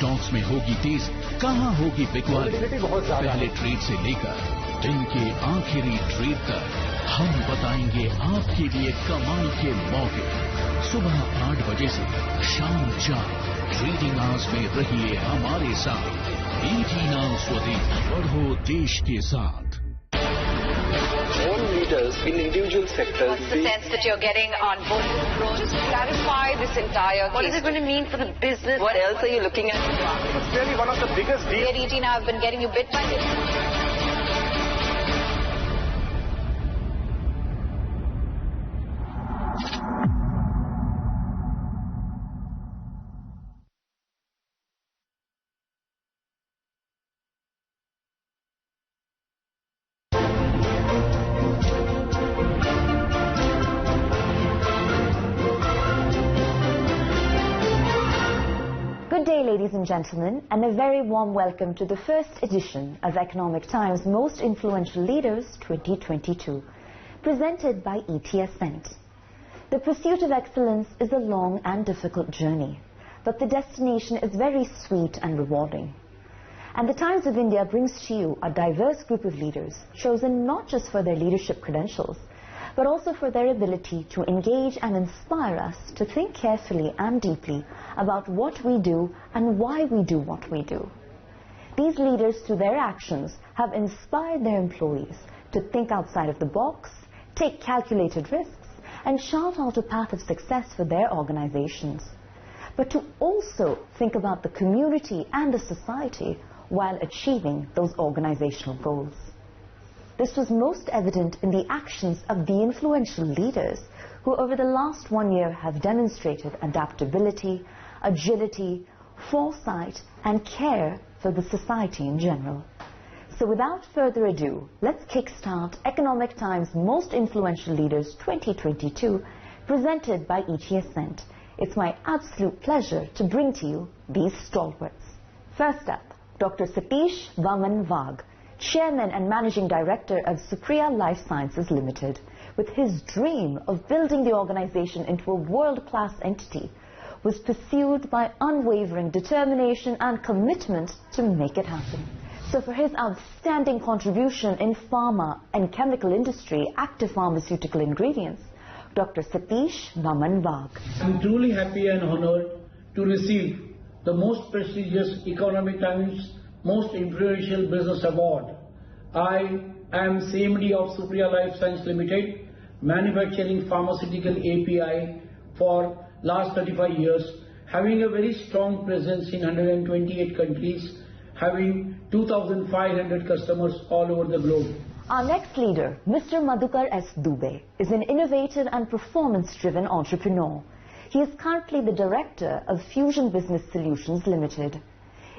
Stocks में होगी तेजी, कहां होगी बिकवाली, पहले ट्रेड से लेकर दिन के आखिरी ट्रेड तक हम बताएंगे आपके लिए कमाई के मौके। सुबह 8 बजे से शाम 4 ट्रेडिंग आवर्स में रहिए हमारे साथ। 18 आवर्स स्वदेश, बढ़ो देश के साथ। All leaders in individual sectors. What's the sense that you're getting on both roads? Just clarify this entire case. What is it going to mean for the business? What else are you looking at? It's really one of the biggest deals. At ET now, I've been getting you bit by bit. Good day, ladies and gentlemen, and a very warm welcome to the first edition of Economic Times Most Influential Leaders 2022, presented by ET Ascent. The pursuit of excellence is a long and difficult journey, but the destination is very sweet and rewarding. And the Times of India brings to you a diverse group of leaders, chosen not just for their leadership credentials, but also for their ability to engage and inspire us to think carefully and deeply about what we do and why we do what we do. These leaders, through their actions, have inspired their employees to think outside of the box, take calculated risks, and chart out a path of success for their organizations, but to also think about the community and the society while achieving those organizational goals. This was most evident in the actions of the influential leaders who over the last 1 year have demonstrated adaptability, agility, foresight and care for the society in general. So without further ado, let's kickstart Economic Times Most Influential Leaders 2022, presented by ET Ascent. It's my absolute pleasure to bring to you these stalwarts. First up, Dr. Satish Vaman Vagh, Chairman and Managing Director of Supriya Life Sciences Limited, with his dream of building the organization into a world-class entity, was pursued by unwavering determination and commitment to make it happen. So for his outstanding contribution in pharma and chemical industry, active pharmaceutical ingredients, Dr. Satish Vaman Vagh. I'm truly happy and honored to receive the most prestigious Economic Times Most Influential Business Award. I am CMD of Supriya Life Sciences Limited, manufacturing pharmaceutical API for last 35 years, having a very strong presence in 128 countries, having 2,500 customers all over the globe. Our next leader, Mr. Madhukar S. Dubey, is an innovative and performance-driven entrepreneur. He is currently the Director of Fusion Business Solutions Limited.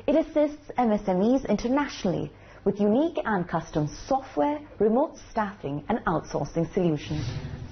It assists MSMEs internationally with unique and custom software, remote staffing and outsourcing solutions.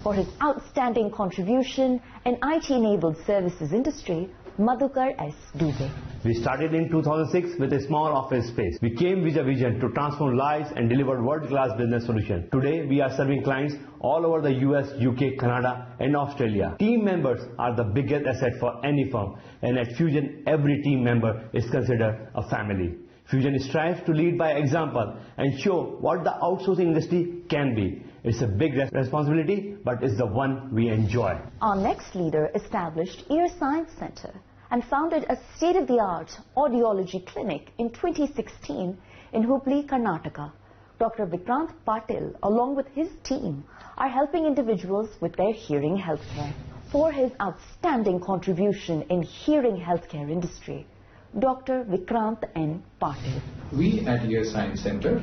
For his outstanding contribution in IT-enabled services industry, Madhukar S. Dubey. We started in 2006 with a small office space. We came with a vision to transform lives and deliver world-class business solutions. Today, we are serving clients all over the US, UK, Canada and Australia. Team members are the biggest asset for any firm, and at Fusion, every team member is considered a family. Fusion strives to lead by example and show what the outsourcing industry can be. It's a big responsibility, but it's the one we enjoy. Our next leader established Ear Science Center and founded a state-of-the-art audiology clinic in 2016 in Hubli, Karnataka. Dr. Vikrant Patil, along with his team, are helping individuals with their hearing healthcare. For his outstanding contribution in hearing healthcare industry, Dr. Vikrant N. Patil. We at Ear Science Center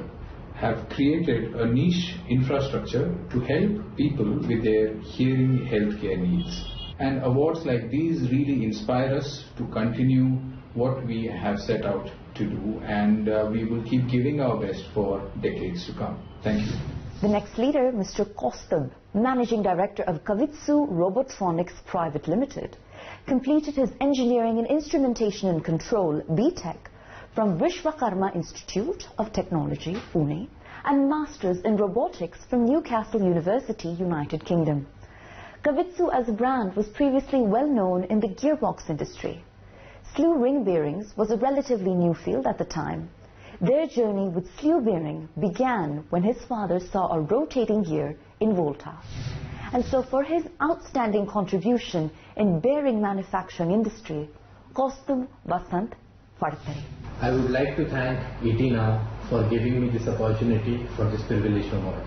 have created a niche infrastructure to help people with their hearing healthcare needs. And awards like these really inspire us to continue what we have set out to do, and we will keep giving our best for decades to come. Thank you. The next leader, Mr. Kaustubh, Managing Director of Kavitsu Robotronics Private Limited, completed his Engineering in Instrumentation and Control (BTech) from Vishwakarma Institute of Technology, Pune, and Masters in Robotics from Newcastle University, United Kingdom. Kavitsu as a brand was previously well known in the gearbox industry. Slew ring bearings was a relatively new field at the time. Their journey with slew bearing began when his father saw a rotating gear in Volta. And so for his outstanding contribution in bearing manufacturing industry, Kaustubh Vasant Vadkare. I would like to thank ET Now for giving me this opportunity for this privileged award.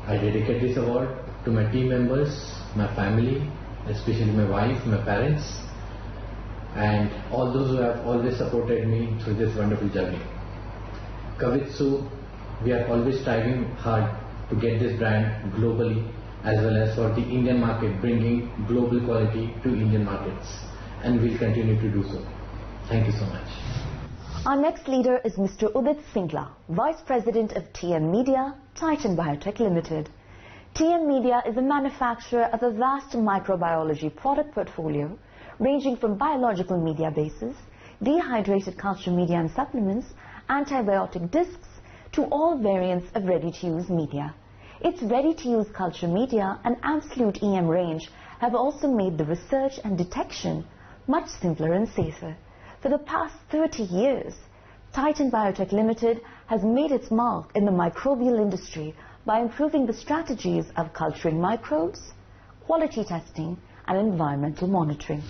I dedicate this award to my team members, my family, especially my wife, my parents, and all those who have always supported me through this wonderful journey. Kavitsu, we are always striving hard to get this brand globally as well as for the Indian market, bringing global quality to Indian markets, and we'll continue to do so. Thank you so much. Our next leader is Mr. Udit Singla, Vice President of TM Media, Titan Biotech Limited. TM Media is a manufacturer of a vast microbiology product portfolio ranging from biological media bases, dehydrated culture media and supplements, antibiotic discs, to all variants of ready-to-use media. Its ready-to-use culture media and absolute EM range have also made the research and detection much simpler and safer. For the past 30 years, Titan Biotech Limited has made its mark in the microbial industry by improving the strategies of culturing microbes, quality testing, and environmental monitoring.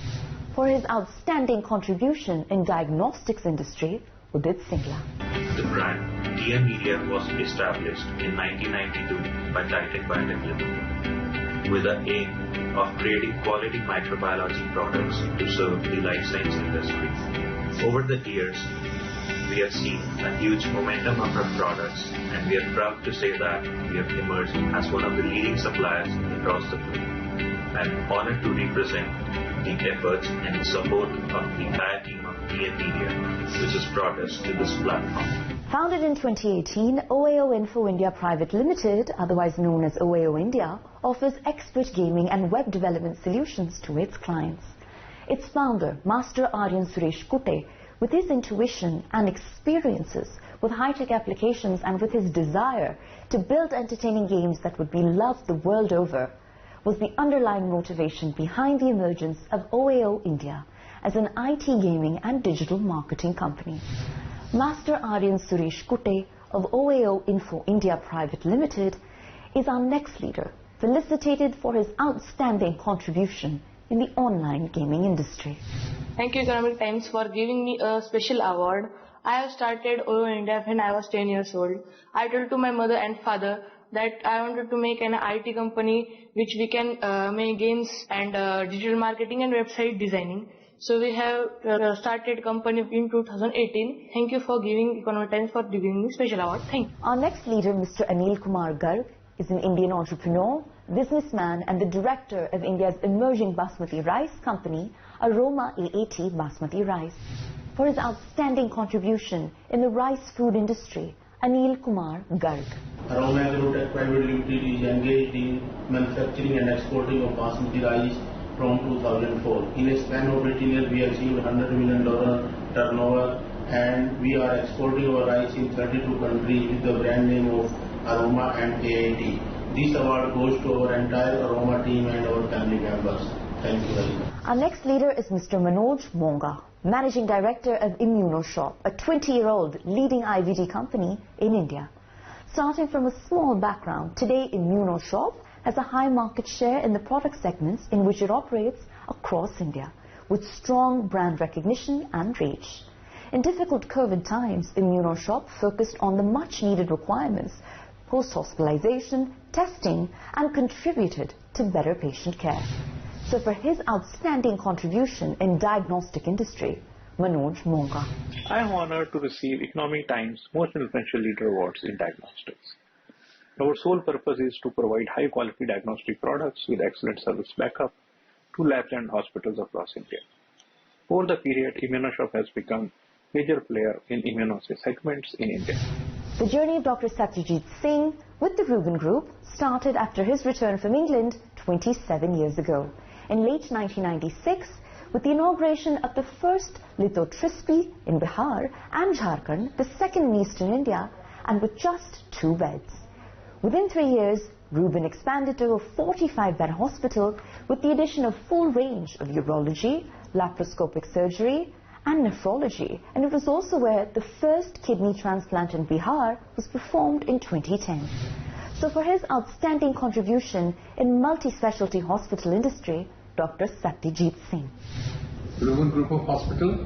For his outstanding contribution in diagnostics industry, Udit Singla. The brand TM Media was established in 1992 by Titan Biotech Limited with the aim of creating quality microbiology products to serve the life science industry. Over the years, we have seen a huge momentum of our products, and we are proud to say that we have emerged as one of the leading suppliers across the globe. I am honored to represent the efforts and support of the entire team of TM Media, which has brought us to this platform. Founded in 2018, OAO Info India Private Limited, otherwise known as OAO India, offers expert gaming and web development solutions to its clients. Its founder, Master Aryan Suresh Kutte, with his intuition and experiences with high-tech applications and with his desire to build entertaining games that would be loved the world over, was the underlying motivation behind the emergence of OAO India as an IT gaming and digital marketing company. Master Aryan Suresh Kutte of OAO Info India Private Limited is our next leader, felicitated for his outstanding contribution in the online gaming industry. Thank you, Economic Times, for giving me a special award. I have started OAO India when I was 10 years old. I told to my mother and father that I wanted to make an IT company which we can make games and digital marketing and website designing. So we have started company in 2018. Thank you for giving Economic Times for giving me special award. Thank you. Our next leader, Mr. Anil Kumar Garg, is an Indian entrepreneur, businessman and the director of India's emerging basmati rice company, Aroma AAT Basmati Rice. For his outstanding contribution in the rice food industry, Anil Kumar Garg. Aroma Agrotech Private Limited is engaged in manufacturing and exporting of basmati rice from 2004. In a span of 18 years, we achieved $100 million turnover, and we are exporting our rice in 32 countries with the brand name of Aroma and AAT. This award goes to our entire Aroma team and our family members. Thank you very much. Our next leader is Mr. Manoj Monga, Managing Director of ImmunoShop, a 20-year-old leading IVD company in India. Starting from a small background, today ImmunoShop has a high market share in the product segments in which it operates across India, with strong brand recognition and reach. In difficult COVID times, ImmunoShop focused on the much-needed requirements, post-hospitalization, testing, and contributed to better patient care. So for his outstanding contribution in diagnostic industry, Manoj Monga. I am honored to receive Economic Times Most Influential Leader Awards in Diagnostics. Our sole purpose is to provide high-quality diagnostic products with excellent service backup to labs and hospitals across India. Over the period, ImmunoShop has become a major player in immunoassay segments in India. The journey of Dr. Satyajit Singh with the Rubin Group started after his return from England 27 years ago. In late 1996, with the inauguration of the first lithotripsy in Bihar and Jharkhand, the second in Eastern India, and with just 2 beds. Within 3 years, Reuben expanded to a 45-bed hospital with the addition of full range of urology, laparoscopic surgery and nephrology, and it was also where the first kidney transplant in Bihar was performed in 2010. So for his outstanding contribution in multi-specialty hospital industry, Dr. Satyajit Singh. Reuben Group of Hospital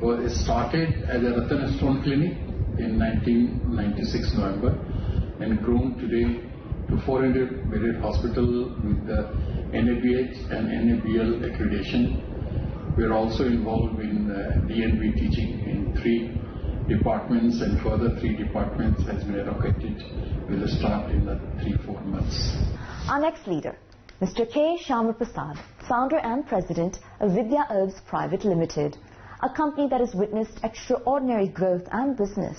was started as a Ratan Stone Clinic in 1996 November and grown today to 400-bedded hospital with the NABH and NABL accreditation. We are also involved in DNB teaching in 3 departments, and further 3 departments has been allocated with a start in the 3-4 months. Our next leader, Mr. K. Shyama Prasad, founder and president of Vidya Herbs Private Limited, a company that has witnessed extraordinary growth and business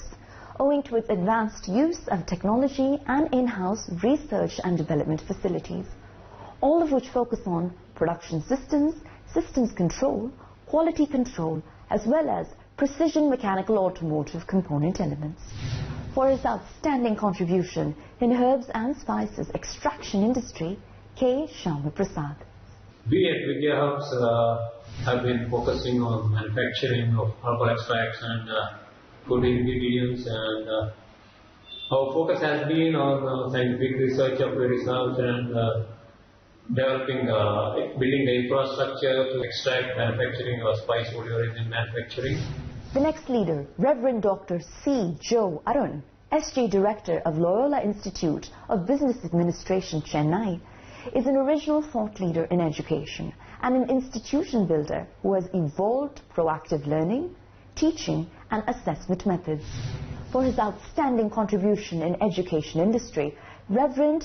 owing to its advanced use of technology and in-house research and development facilities, all of which focus on production systems, systems control, quality control, as well as precision mechanical automotive component elements. For his outstanding contribution in herbs and spices extraction industry, K. Shyama Prasad. We at Vidya Herbs have been focusing on manufacturing of herbal extracts and food ingredients, and our focus has been on scientific research of various herbs and developing, building the infrastructure to extract manufacturing of spice wood origin manufacturing. The next leader, Reverend Dr. C. Joe Arun, SJ Director of Loyola Institute of Business Administration, Chennai, is an original thought leader in education and an institution builder who has evolved proactive learning, teaching and assessment methods. For his outstanding contribution in education industry, Reverend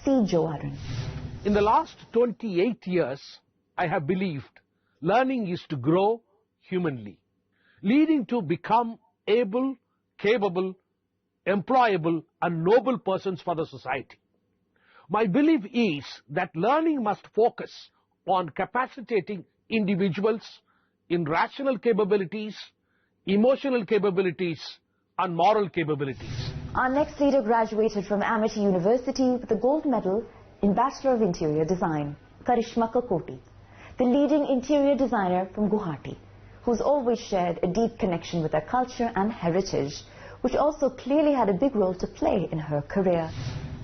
C. Joe Arun. In the last 28 years, I have believed learning is to grow humanly, leading to become able, capable, employable and noble persons for the society. My belief is that learning must focus on capacitating individuals in rational capabilities, emotional capabilities and moral capabilities. Our next leader graduated from Amity University with a gold medal in Bachelor of Interior Design, Karishma Kakoti, the leading interior designer from Guwahati, who's always shared a deep connection with her culture and heritage, which also clearly had a big role to play in her career.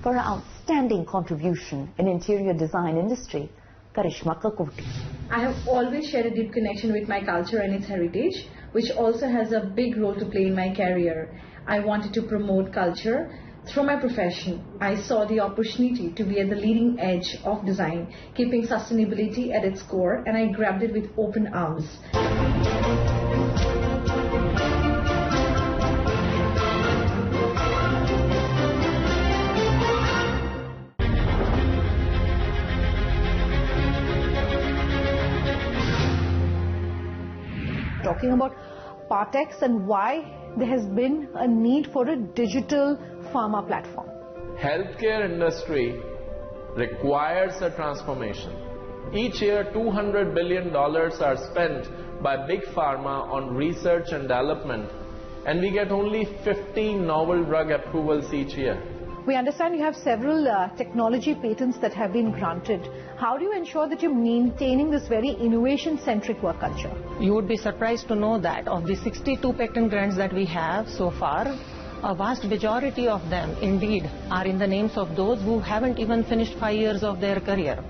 For her outstanding contribution in interior design industry, Karishma Kakoti. I have always shared a deep connection with my culture and its heritage, which also has a big role to play in my career. I wanted to promote culture. Through my profession, I saw the opportunity to be at the leading edge of design, keeping sustainability at its core, and I grabbed it with open arms. Talking about Partex and why there has been a need for a digital pharma platform. Healthcare industry requires a transformation. Each year, $200 billion are spent by big pharma on research and development, and we get only 15 novel drug approvals each year. We understand you have several technology patents that have been granted. How do you ensure that you're maintaining this very innovation-centric work culture? You would be surprised to know that of the 62 patent grants that we have so far, a vast majority of them indeed are in the names of those who haven't even finished 5 years of their career.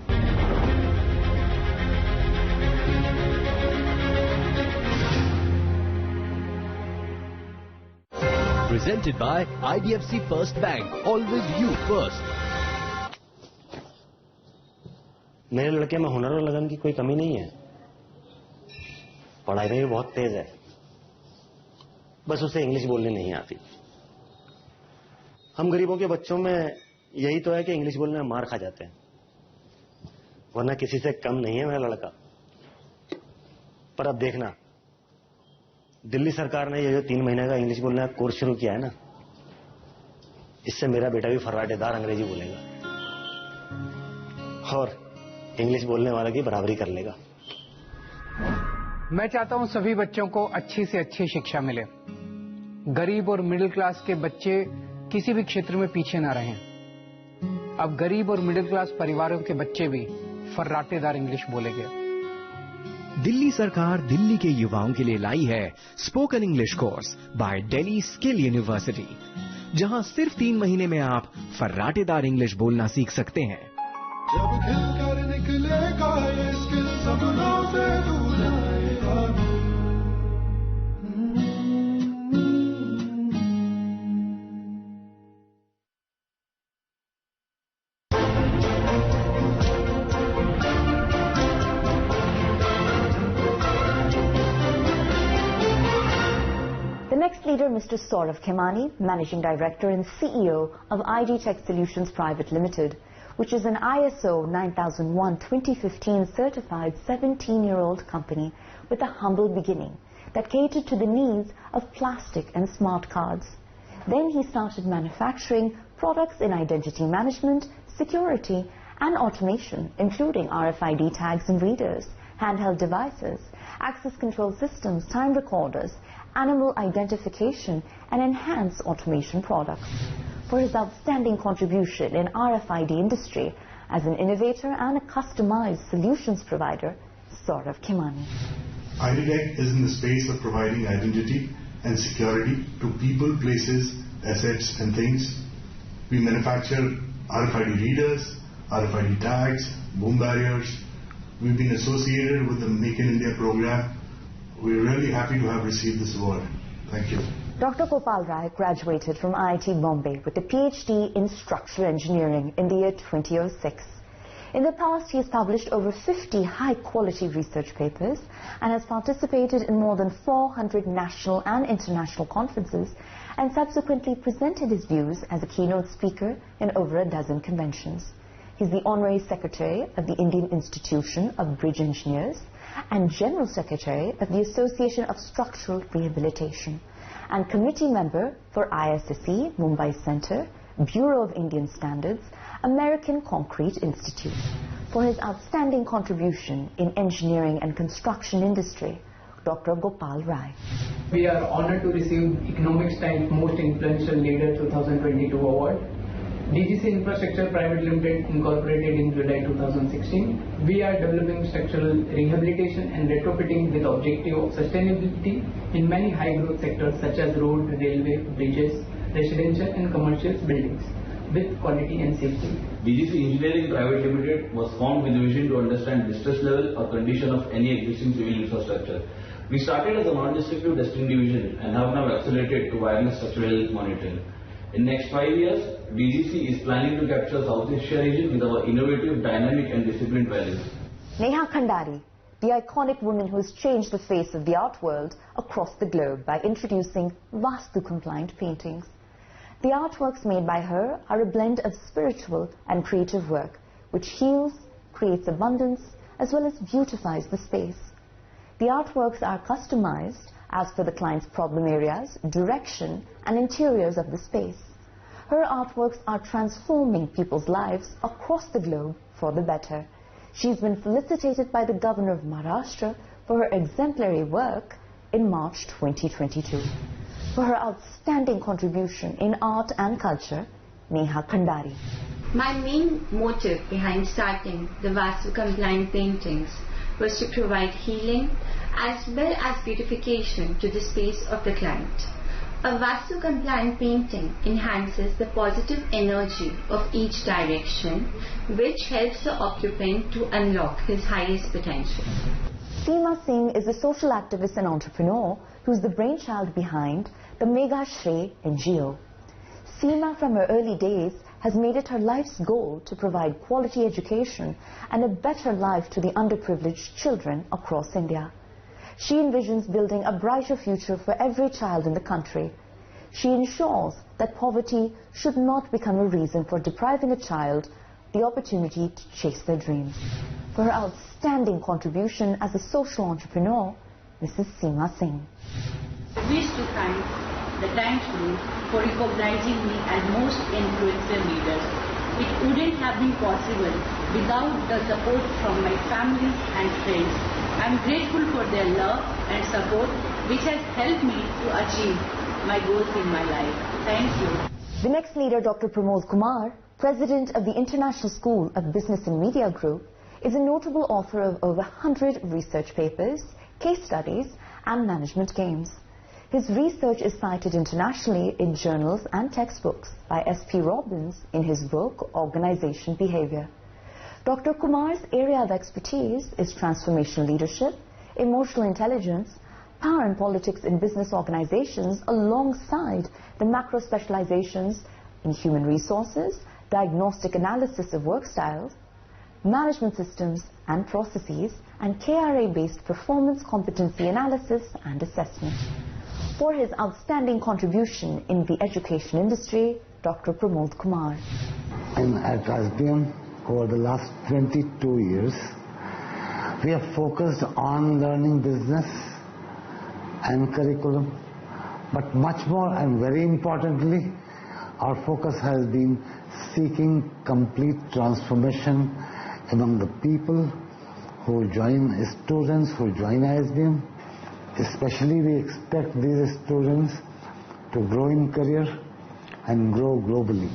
Presented by IDFC First Bank. Always you first. मेरे लड़के में हुनर और लगन की कोई कमी नहीं है, पढ़ाई में भी बहुत तेज है, बस उसे इंग्लिश बोलने नहीं आती। हम गरीबों के बच्चों में यही तो है कि इंग्लिश बोलने में मार खा जाते हैं, वरना किसी से कम नहीं है मेरा लड़का। पर अब देखना, दिल्ली सरकार ने ये जो 3 महीने का इंग्लिश बोलने का कोर्स शुरू किया है ना, इससे मेरा बेटा भी फर्राटेदार अंग्रेजी बोलेगा और इंग्लिश बोलने वाले की बराबरी कर लेगा। मैं चाहता हूं सभी बच्चों को अच्छी से अच्छी शिक्षा मिले, गरीब और मिडिल क्लास के बच्चे किसी भी क्षेत्र में पीछे ना रहें। अब गरीब और मिडिल क्लास परिवारों के बच्चे भी फर्राटेदार इंग्लिश बोलेंगे। दिल्ली सरकार दिल्ली के युवाओं के लिए लाई है spoken English course by Delhi skill university, जहां सिर्फ 3 महीने में आप फर्राटेदार इंग्लिश बोलना सीख सकते हैं। जब खिलकर निकलेगा ये स्किल सपनों से दूर जाएगा। The next leader, Mr. Saurav Khemani, Managing Director and CEO of ID Tech Solutions Private Limited, which is an ISO 9001:2015 certified 17-year-old company with a humble beginning that catered to the needs of plastic and smart cards. Then he started manufacturing products in identity management, security and automation, including RFID tags and readers, handheld devices, access control systems, time recorders, animal identification and enhanced automation products. For his outstanding contribution in RFID industry as an innovator and a customized solutions provider, Saurav Khemani. ID Tech is in the space of providing identity and security to people, places, assets and things. We manufacture RFID readers, RFID tags, boom barriers. We've been associated with the Make in India program. We're really happy to have received this award. Thank you. Dr. Gopal Rai graduated from IIT Bombay with a PhD in structural engineering in the year 2006. In the past, he has published over 50 high-quality research papers and has participated in more than 400 national and international conferences and subsequently presented his views as a keynote speaker in over a dozen conventions. He's the Honorary Secretary of the Indian Institution of Bridge Engineers and General Secretary of the Association of Structural Rehabilitation and committee member for ISSE, Mumbai Center, Bureau of Indian Standards, American Concrete Institute. For his outstanding contribution in engineering and construction industry, Dr. Gopal Rai. We are honored to receive Economics Times Most Influential Leader 2022 award. DGC Infrastructure Private Limited incorporated in July 2016. We are developing structural rehabilitation and retrofitting with objective of sustainability in many high-growth sectors such as road, railway, bridges, residential and commercial buildings with quality and safety. DGC Engineering Private Limited was formed with the vision to understand distress level or condition of any existing civil infrastructure. We started as a non-destructive testing division and have now accelerated to wireless structural health monitoring. In next 5 years, DGC is planning to capture South Asia region with our innovative, dynamic and disciplined values. Neha Khandari, the iconic woman who has changed the face of the art world across the globe by introducing Vastu-compliant paintings. The artworks made by her are a blend of spiritual and creative work, which heals, creates abundance, as well as beautifies the space. The artworks are customized as per the client's problem areas, direction, and interiors of the space. Her artworks are transforming people's lives across the globe for the better. She's been felicitated by the Governor of Maharashtra for her exemplary work in March 2022. For her outstanding contribution in art and culture, Neha Khandari. My main motive behind starting the Vastu-compliant paintings was to provide healing as well as beautification to the space of the client. A Vastu-compliant painting enhances the positive energy of each direction, which helps the occupant to unlock his highest potential. Seema Singh is a social activist and entrepreneur who's the brainchild behind the Mega Shri NGO. Seema, from her early days, has made it her life's goal to provide quality education and a better life to the underprivileged children across India. She envisions building a brighter future for every child in the country. She ensures that poverty should not become a reason for depriving a child the opportunity to chase their dreams. For her outstanding contribution as a social entrepreneur, Mrs. Seema Singh. I wish to thank the Times Group for recognizing me as most influential leader. It wouldn't have been possible without the support from my family and friends. I'm grateful for their love and support, which has helped me to achieve my goals in my life. Thank you. The next leader, Dr. Pramod Kumar, President of the International School of Business and Media Group, is a notable author of over 100 research papers, case studies, and management games. His research is cited internationally in journals and textbooks by S.P. Robbins in his book, Organization Behavior. Dr. Kumar's area of expertise is transformational leadership, emotional intelligence, power and politics in business organizations, alongside the macro specializations in human resources, diagnostic analysis of work styles, management systems and processes, and KRA-based performance competency analysis and assessment. For his outstanding contribution in the education industry, Dr. Pramod Kumar. At SBM, over the last 22 years, we have focused on learning business and curriculum, but much more and very importantly, our focus has been seeking complete transformation among the people who join, students who join ISBM. Especially we expect these students to grow in career and grow globally.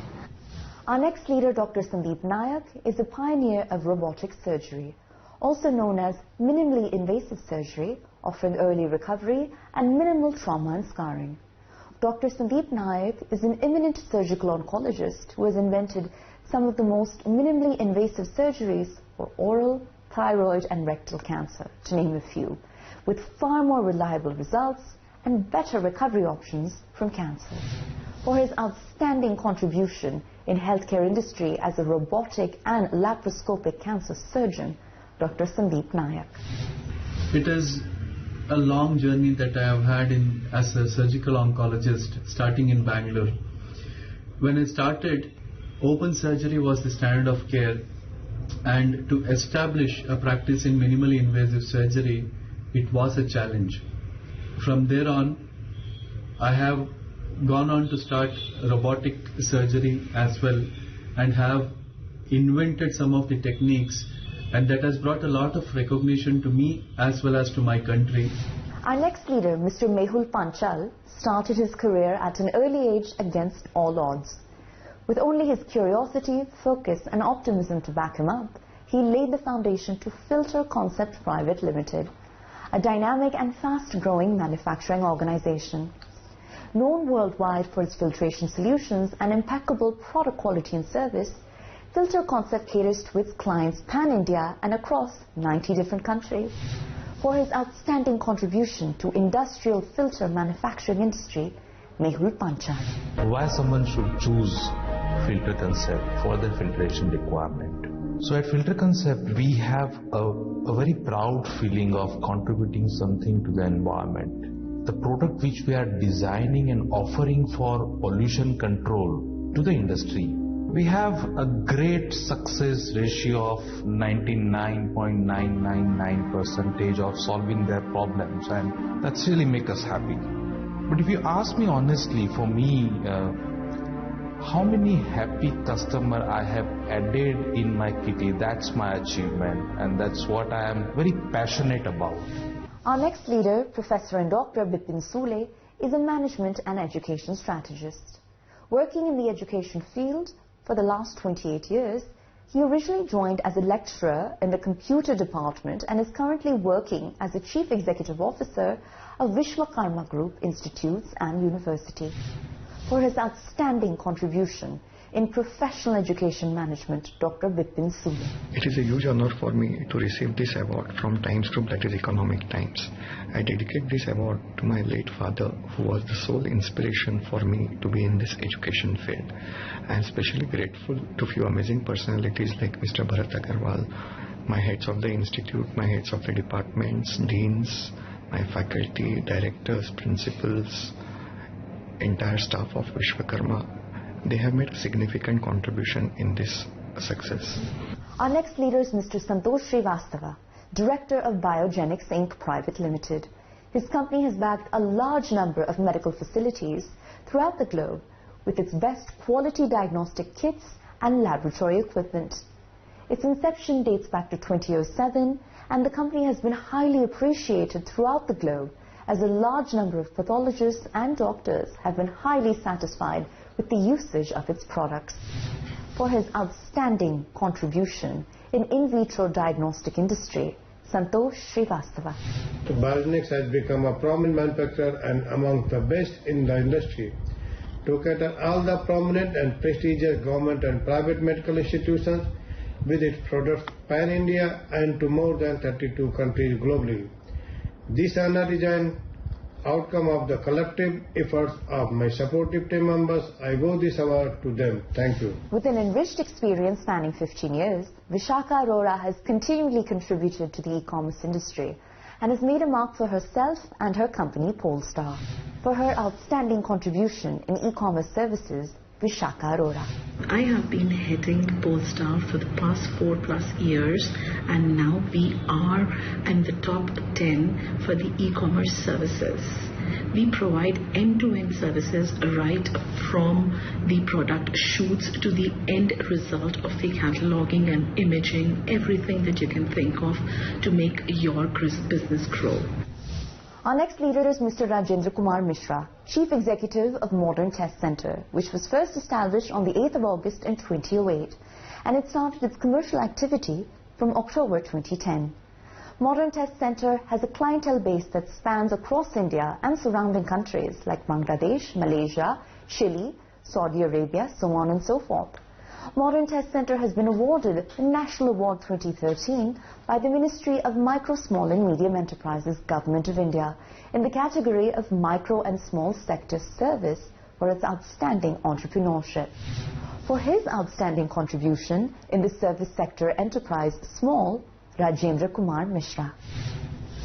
Our next leader, Dr. Sandeep Nayak, is a pioneer of robotic surgery, also known as minimally invasive surgery, offering early recovery and minimal trauma and scarring. Dr. Sandeep Nayak is an eminent surgical oncologist who has invented some of the most minimally invasive surgeries for oral, thyroid and rectal cancer, to name a few, with far more reliable results and better recovery options from cancer. For his outstanding contribution in healthcare industry as a robotic and laparoscopic cancer surgeon, Dr. Sandeep Nayak. It is a long journey that I have had as a surgical oncologist, starting in Bangalore. When I started, open surgery was the standard of care, and to establish a practice in minimally invasive surgery, it was a challenge. From there on, I have gone on to start robotic surgery as well, and have invented some of the techniques, and that has brought a lot of recognition to me as well as to my country. Our next leader, Mr. Mehul Panchal, started his career at an early age against all odds. With only his curiosity, focus and optimism to back him up, he laid the foundation to Filter Concept Private Limited, a dynamic and fast-growing manufacturing organization. Known worldwide for its filtration solutions and impeccable product quality and service, Filter Concept caters to its clients pan-India and across 90 different countries. For his outstanding contribution to industrial filter manufacturing industry, Mehul Panchal. Why someone should choose Filter Concept for their filtration requirement? So at Filter Concept, we have a very proud feeling of contributing something to the environment. The product which we are designing and offering for pollution control to the industry, we have a great success ratio of 99.999% of solving their problems, and that's really make us happy. But if you ask me honestly, for me, how many happy customer I have added in my kitty, that's my achievement, and that's what I am very passionate about. Our next leader, Professor and Dr. Bipin Sule, is a management and education strategist. Working in the education field for the last 28 years, he originally joined as a lecturer in the computer department and is currently working as a chief executive officer of Vishwakarma Group Institutes and University. For his outstanding contribution in professional education management, Dr. Bipin Sule. It is a huge honor for me to receive this award from Times Group, that is Economic Times. I dedicate this award to my late father, who was the sole inspiration for me to be in this education field. I am especially grateful to few amazing personalities like Mr. Bharat Agarwal, my heads of the institute, my heads of the departments, deans, my faculty, directors, principals, entire staff of Vishwakarma. They have made a significant contribution in this success. Our next leader is Mr. Santosh Srivastava, Director of Biogenics Inc. Private Limited. His company has backed a large number of medical facilities throughout the globe with its best quality diagnostic kits and laboratory equipment. Its inception dates back to 2007, and the company has been highly appreciated throughout the globe, as a large number of pathologists and doctors have been highly satisfied with the usage of its products. for his outstanding contribution in vitro diagnostic industry, Santosh Srivastava. Bionics has become a prominent manufacturer and among the best in the industry. To cater all the prominent and prestigious government and private medical institutions with its products pan-India and to more than 32 countries globally. This honor is an outcome of the collective efforts of my supportive team members. I owe this award to them. Thank you. With an enriched experience spanning 15 years, Vishakha Arora has continually contributed to the e-commerce industry and has made a mark for herself and her company Polestar. For her outstanding contribution in e-commerce services, Vishakha Arora. I have been heading Polestar for the past 4+ years, and now we are in the top 10 for the e-commerce services. We provide end-to-end services right from the product shoots to the end result of the cataloging and imaging, everything that you can think of to make your business grow. Our next leader is Mr. Rajendra Kumar Mishra, Chief Executive of Modern Test Center, which was first established on the 8th of August in 2008, and it started its commercial activity from October 2010. Modern Test Center has a clientele base that spans across India and surrounding countries like Bangladesh, Malaysia, Chile, Saudi Arabia, so on and so forth. Modern Test Center has been awarded the National Award 2013 by the Ministry of Micro, Small and Medium Enterprises, Government of India, in the category of Micro and Small Sector Service for its outstanding entrepreneurship. For his outstanding contribution in the service sector enterprise small, Rajendra Kumar Mishra.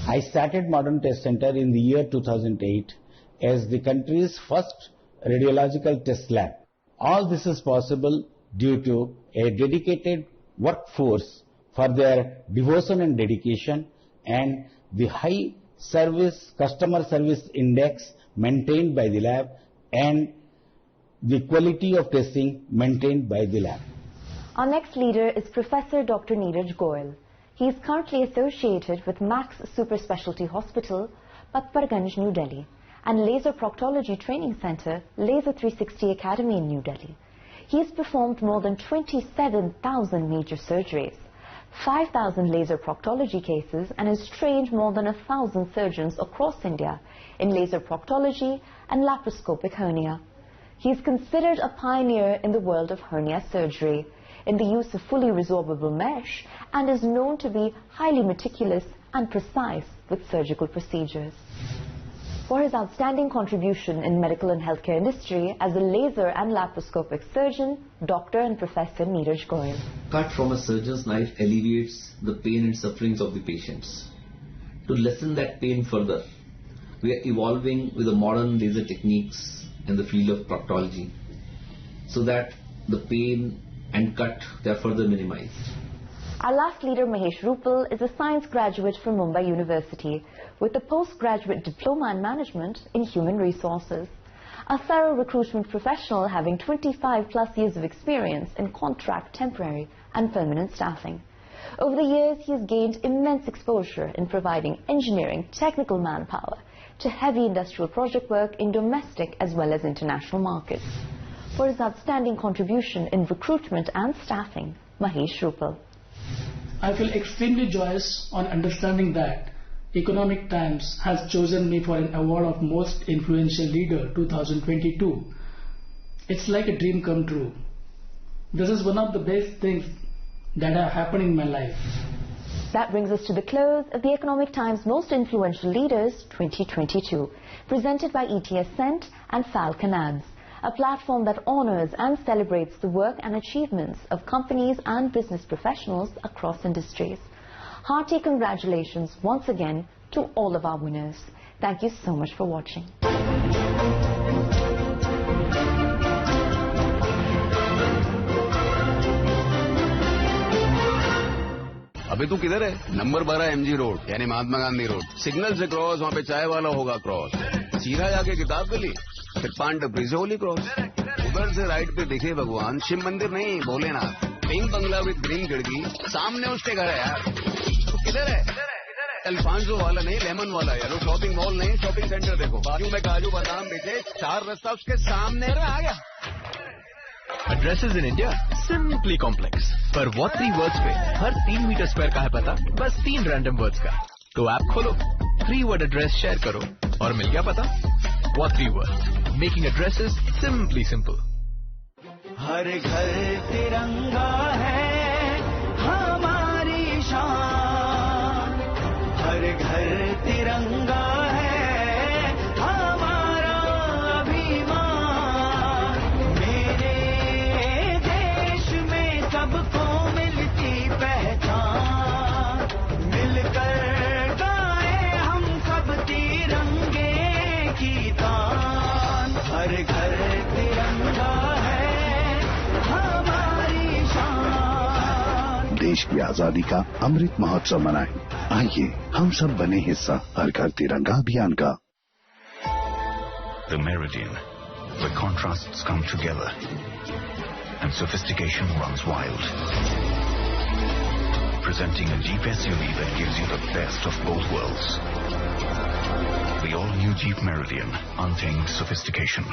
I started Modern Test Center in the year 2008 as the country's first radiological test lab. All this is possible due to a dedicated workforce for their devotion and dedication and the high customer service index maintained by the lab and the quality of testing maintained by the lab. Our next leader is Professor Dr. Neeraj Goyal. He is currently associated with Max Super Specialty Hospital, Patparganj, New Delhi, and Laser Proctology Training Center, Laser 360 Academy in New Delhi. He has performed more than 27,000 major surgeries, 5,000 laser proctology cases, and has trained more than 1,000 surgeons across India in laser proctology and laparoscopic hernia. He is considered a pioneer in the world of hernia surgery, in the use of fully resorbable mesh, and is known to be highly meticulous and precise with surgical procedures. For his outstanding contribution in medical and healthcare industry as a laser and laparoscopic surgeon, Dr. and Professor Neeraj Goyal. Cut from a surgeon's knife alleviates the pain and sufferings of the patients. To lessen that pain further, we are evolving with the modern laser techniques in the field of proctology so that the pain and cut they are further minimized. Our last leader, Mahesh Rupal, is a science graduate from Mumbai University with a postgraduate diploma in management in human resources. A thorough recruitment professional having 25+ years of experience in contract, temporary and permanent staffing. Over the years, he has gained immense exposure in providing engineering, technical manpower to heavy industrial project work in domestic as well as international markets. For his outstanding contribution in recruitment and staffing, Mahesh Rupal. I feel extremely joyous on understanding that Economic Times has chosen me for an award of Most Influential Leader 2022. It's like a dream come true. This is one of the best things that have happened in my life. That brings us to the close of the Economic Times Most Influential Leaders 2022, presented by ETS Cent and Falcon Ads, a platform that honors and celebrates the work and achievements of companies and business professionals across industries. Hearty congratulations once again to all of our winners. Thank you so much for watching. अबे तू किधर है? Number 12 MG road यानी Mahatma Gandhi road. Signal से cross, वहाँ पे चाय वाला होगा क्रॉस। सीधा जाके किताब गली, फिर पान टपरी से होली क्रॉस। उधर से राइट पे दिखे भगवान, शिव मंदिर नहीं Bholenath. Pink Bangla with green खिड़की, सामने उसके घर है यार। तू किधर है? अल्फांसो वाला नहीं, लेमन वाला है यार। शॉपिंग मॉल नहीं, शॉपिंग सेंटर देखो। बाजू में काजू बादाम बेचे, 4 रास्ता उसके सामने आ गया। Addresses in India simply complex. पर what 3 words पे हर 3 मीटर स्क्वायर का है पता बस 3 रैंडम वर्ड्स का. तो ऐप खोलो, 3 word एड्रेस शेयर करो और मिल गया पता. What 3 words? Making addresses simply simple. हर घर तिरंगा है हमारी शान. हर घर तिरंगा है हमारा अभिमान. मेरे देश में सबको मिलती पहचान. मिलकर गाए हम सब तिरंगे की तान. हर घर तिरंगा है हमारी शान. देश की आजादी का अमृत महोत्सव मनाएं. आइए हम सब बने हिस्सा हर घर तिरंगा अभियान का. The Meridian, where contrasts come together and sophistication runs wild. Presenting a Jeep SUV that gives you the best of both worlds. The all-new Jeep Meridian, untamed sophistication.